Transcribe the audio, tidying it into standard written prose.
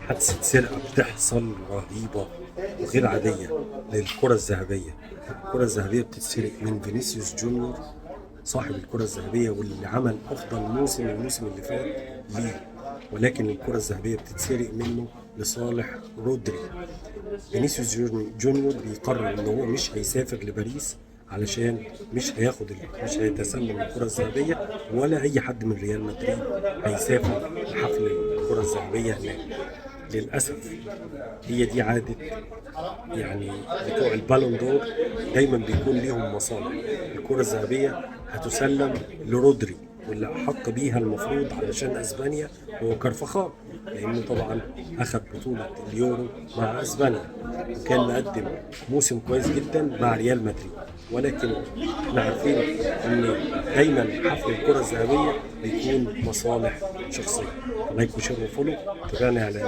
حادثة سرقة بتحصل رهيبة وغير عادية للكرة الذهبية. الكرة الذهبية بتتسرق من فينيسيوس جونيور صاحب الكرة الذهبية واللي عمل أفضل موسم الموسم اللي فات ليه، ولكن الكرة الذهبية بتتسرق منه لصالح رودري. فينيسيوس جونيور بيقرر إن هو مش هيسافر لباريس علشان مش هيتسلم الكرة الذهبية، ولا أي حد من ريال مدريد هيسافر لحفل الكرة الذهبية هناك. للأسف هي دي عادة، يعني بتوع البالون دور دايما بيكون ليهم مصالح. الكرة الذهبية هتسلم لرودري واللي أحق بيها المفروض علشان أسبانيا هو كارفخال، لأنه طبعا أخذ بطولة اليورو مع أسبانيا وكان مقدم موسم كويس جدا مع ريال مدريد. ولكن احنا عارفين ان دايما حفل الكرة الذهبية بيكون مصالح شخصية. لايك وشير وفولو، تابعنا على